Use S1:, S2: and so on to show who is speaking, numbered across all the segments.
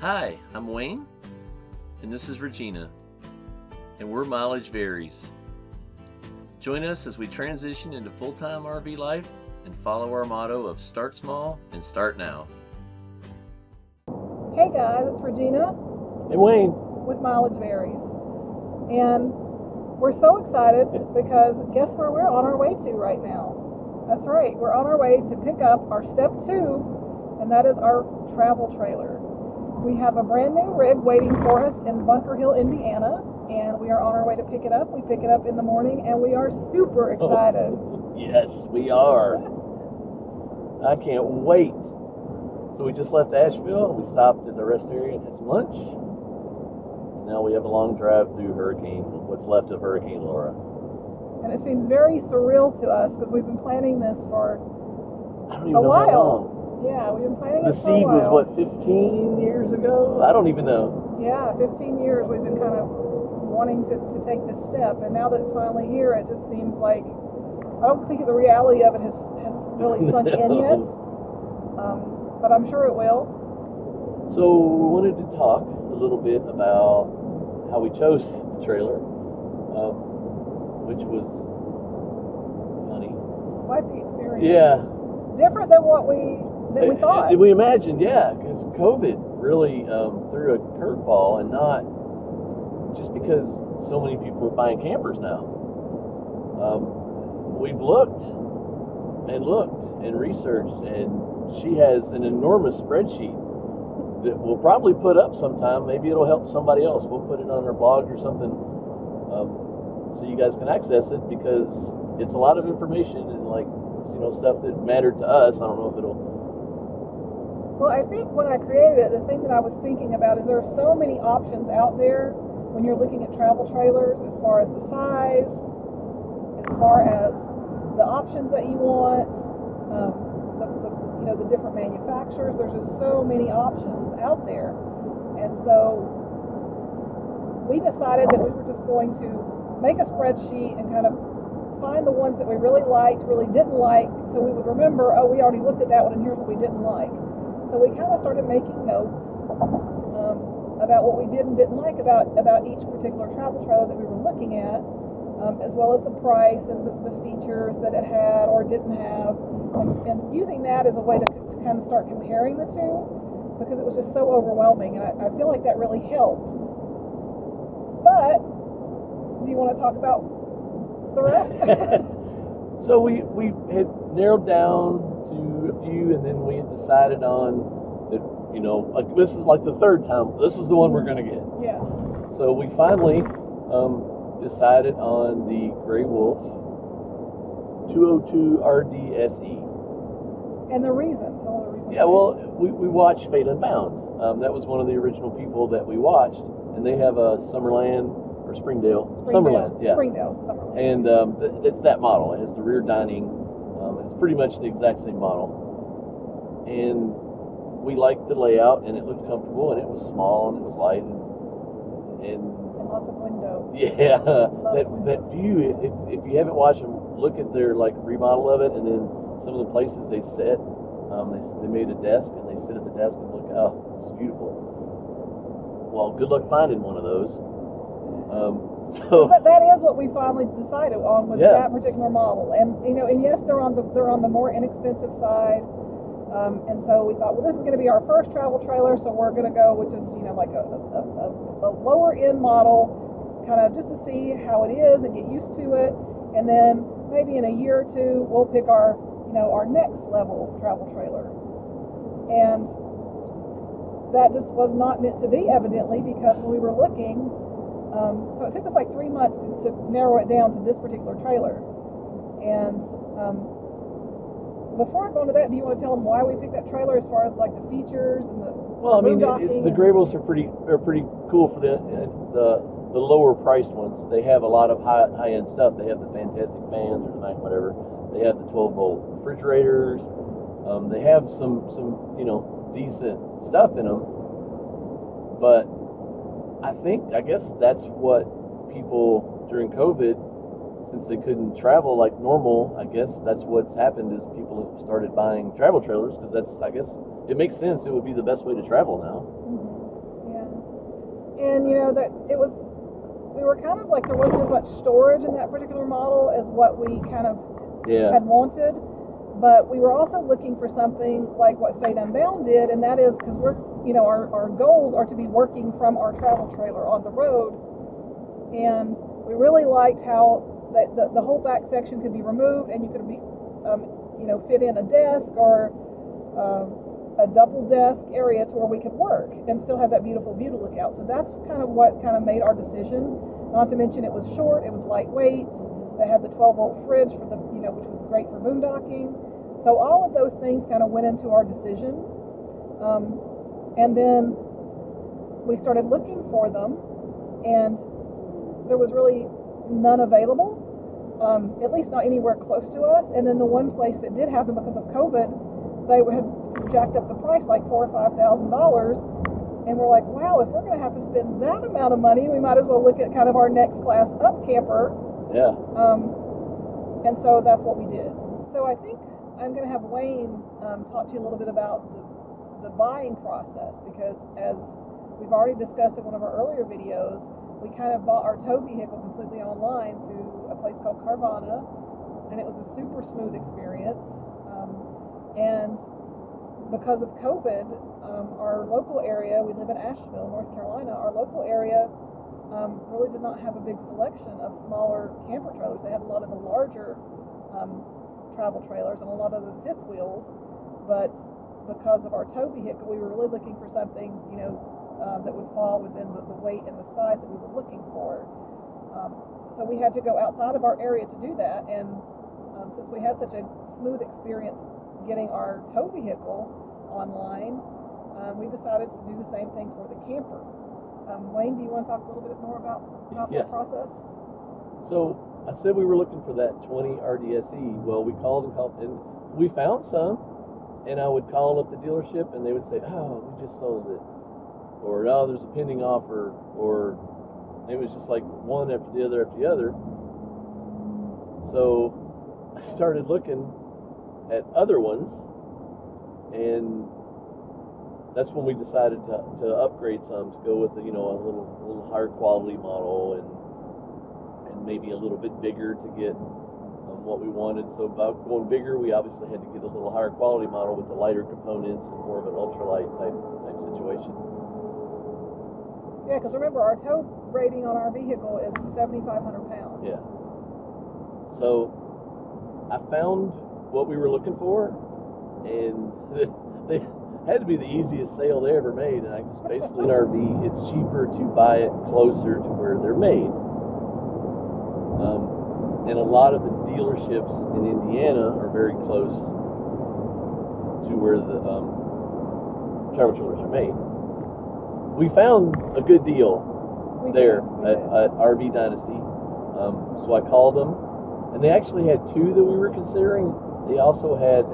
S1: Hi, I'm Wayne, and this is Regina, and we're Mileage Varies. Join us as we transition into full-time RV life and follow our motto of start small and start now.
S2: Hey guys, it's Regina
S1: And Wayne.
S2: with Mileage Varies. And we're so excited because guess where we're on our way to right now? That's right, we're on our way to pick up our step 2, and that is our travel trailer. We have a brand new rig waiting for us in Bunker Hill, Indiana, and we are on our way to pick it up. We pick it up in the morning, and we are super excited.
S1: Yes, we are. I can't wait. So we just left Asheville. We stopped at the rest area and had some lunch. And now we have a long drive through what's left of Hurricane Laura.
S2: And it seems very surreal to us because we've been planning this for
S1: I don't even know
S2: while.
S1: how long.
S2: Yeah, we've been planning
S1: The
S2: it for a
S1: seed was,
S2: while.
S1: what, 15 years ago? I don't even know.
S2: Yeah, 15 years we've been kind of wanting to take this step, and now that it's finally here, it just seems like, I don't think the reality of it has really sunk in yet, but I'm sure it will.
S1: So we wanted to talk a little bit about how we chose the trailer, which was funny.
S2: Quite the experience.
S1: Yeah.
S2: Different than what we thought.
S1: We imagined, yeah, because COVID really threw a curveball, and not just because so many people are buying campers now. We've looked and researched, and she has an enormous spreadsheet that we'll probably put up sometime. Maybe it'll help somebody else. We'll put it on our blog or something, so you guys can access it, because it's a lot of information and stuff that mattered to us. I don't know if it'll.
S2: Well, I think when I created it, the thing that I was thinking about is there are so many options out there when you're looking at travel trailers, as far as the size, as far as the options that you want, the different manufacturers. There's just so many options out there, and so we decided that we were just going to make a spreadsheet and kind of find the ones that we really liked, really didn't like, so we would remember, oh, we already looked at that one and here's what we didn't like. So we kind of started making notes about what we did and didn't like about each particular travel trailer that we were looking at, as well as the price and the features that it had or didn't have, and using that as a way to kind of start comparing the two, because it was just so overwhelming, and I feel like that really helped. But do you want to talk about the rest?
S1: So we had narrowed down to a few, and then we had decided on that, this is like the third time. This was the one we're going to get.
S2: Yes.
S1: So we finally decided on the Gray Wolf 202 RDSE.
S2: And the reason? Tell the reason.
S1: Yeah, well, we watched Fate Unbound. That was one of the original people that we watched, and they have a Summerland. Or Summerland, yeah.
S2: Springdale, Summerland.
S1: And it's that model. It has the rear dining. It's pretty much the exact same model. And we liked the layout, and it looked comfortable, and it was small, and it was light, and
S2: lots of windows.
S1: Yeah, that view. If you haven't watched them, look at their remodel of it, and then some of the places they sit. They made a desk, and they sit at the desk and look. Oh, it's beautiful. Well, good luck finding one of those.
S2: But that is what we finally decided on, was that particular model, and yes, they're on the more inexpensive side, and so we thought, well, this is going to be our first travel trailer, so we're going to go with just like a lower end model, kind of just to see how it is and get used to it, and then maybe in a year or two we'll pick our next level travel trailer, and that just was not meant to be, evidently, because when we were looking. So it took us like 3 months to narrow it down to this particular trailer. And before I go into that, do you want to tell them why we picked that trailer, as far as like the features and the
S1: the Gray Wolves are pretty cool for the lower priced ones. They have a lot of high end stuff. They have the fantastic fans, or the whatever. They have the 12-volt refrigerators. They have some decent stuff in them, but I guess that's what people during COVID, since they couldn't travel like normal, I guess that's what's happened, is people have started buying travel trailers, because I guess it makes sense. It would be the best way to travel now.
S2: And that we were kind of like, there wasn't as much storage in that particular model as what we kind of had wanted. But we were also looking for something like what Fade Unbound did, and that is because we're, our goals are to be working from our travel trailer on the road. And we really liked how the whole back section could be removed, and you could be, fit in a desk or a double desk area to where we could work and still have that beautiful view to look out. So that's kind of what kind of made our decision. Not to mention it was short, it was lightweight. They had the 12-volt fridge for the, which was great for boondocking. So all of those things kind of went into our decision. And then we started looking for them, and there was really none available, at least not anywhere close to us. And then the one place that did have them because of COVID, they had jacked up the price like $4,000 or $5,000. And we're like, wow, if we're going to have to spend that amount of money, we might as well look at kind of our next class up camper.
S1: Yeah.
S2: And so that's what we did. So I think I'm going to have Wayne talk to you a little bit about the buying process, because as we've already discussed in one of our earlier videos, we kind of bought our tow vehicle completely online through a place called Carvana, and it was a super smooth experience. And because of COVID, our local area, we live in Asheville, North Carolina, our local area really did not have a big selection of smaller camper trailers. They had a lot of the larger travel trailers and a lot of the fifth wheels, but because of our tow vehicle, we were really looking for something, that would fall within the weight and the size that we were looking for. So we had to go outside of our area to do that, and since we had such a smooth experience getting our tow vehicle online, we decided to do the same thing for the camper. Wayne, do you want to talk a little bit more about that process?
S1: So I said we were looking for that 20 RDSE. Well, we called and we found some, and I would call up the dealership and they would say, oh, we just sold it, or oh, there's a pending offer, or it was just like one after the other after the other. So I started looking at other ones, and that's when we decided to upgrade some, to go with a little higher quality model and maybe a little bit bigger to get what we wanted. So about going bigger, we obviously had to get a little higher quality model with the lighter components and more of an ultralight type situation.
S2: Yeah, because remember, our tow rating on our vehicle is 7,500 pounds.
S1: Yeah. So I found what we were looking for, and they had to be the easiest sale they ever made. And I just basically, in RV, it's cheaper to buy it closer to where they're made. And a lot of the dealerships in Indiana are very close to where the travel trailers are made. We found a good deal there at RV Dynasty. So I called them, and they actually had two that we were considering. They also had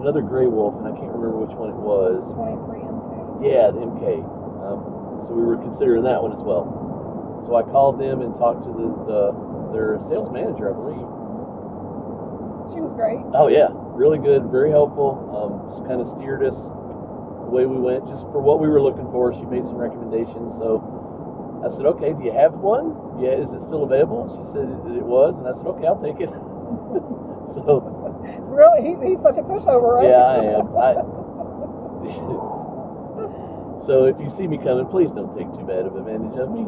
S1: another gray wolf, and I can't remember which one it was.
S2: 23 MK.
S1: Yeah, the MK. So we were considering that one as well. So I called them and talked to their sales manager, I believe.
S2: She was great.
S1: Oh yeah, really good, very helpful. Just kind of steered us the way we went, just for what we were looking for. She made some recommendations. So I said, okay, do you have one? Yeah, is it still available? She said that it was, and I said, okay, I'll take it. So
S2: really, he's such a pushover, right?
S1: Yeah, I am. So if you see me coming, please don't take too bad of advantage of me.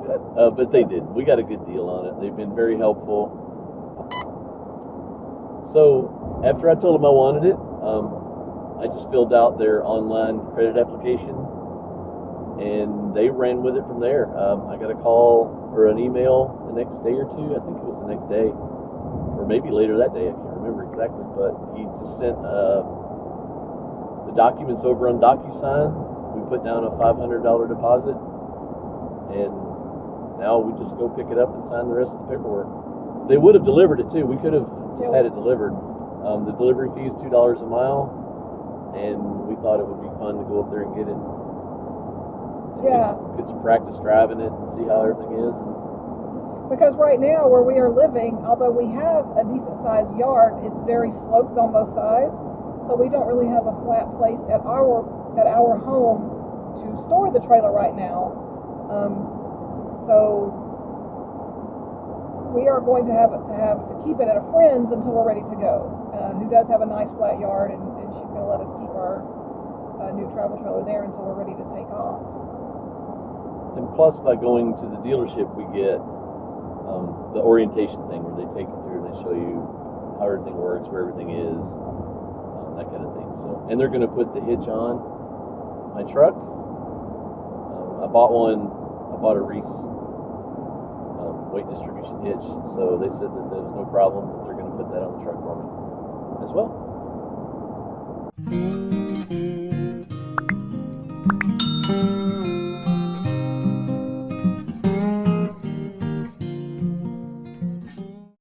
S1: But they did. We got a good deal on it. They've been very helpful. So after I told them I wanted it, I just filled out their online credit application, and they ran with it from there. I got a call or an email the next day or two. I think it was the next day, or maybe later that day. I can't remember exactly. But he just sent the documents over on DocuSign. We put down a $500 deposit, and now we just go pick it up and sign the rest of the paperwork. They would have delivered it too. We could have just had it delivered. The delivery fee is $2 a mile, and we thought it would be fun to go up there and get it. And get some practice driving it and see how everything is.
S2: Because right now where we are living, although we have a decent sized yard, it's very sloped on both sides, so we don't really have a flat place at our home store the trailer right now. So we are going to have to keep it at a friend's until we're ready to go. Who does have a nice flat yard, and she's going to let us keep our new travel trailer there until we're ready to take off.
S1: And plus, by going to the dealership, we get the orientation thing where they take you through and they show you how everything works, where everything is, that kind of thing. So, and they're going to put the hitch on my truck. I bought a Reese weight distribution hitch, so they said that there was no problem, that they're going to put that on the truck for me as well.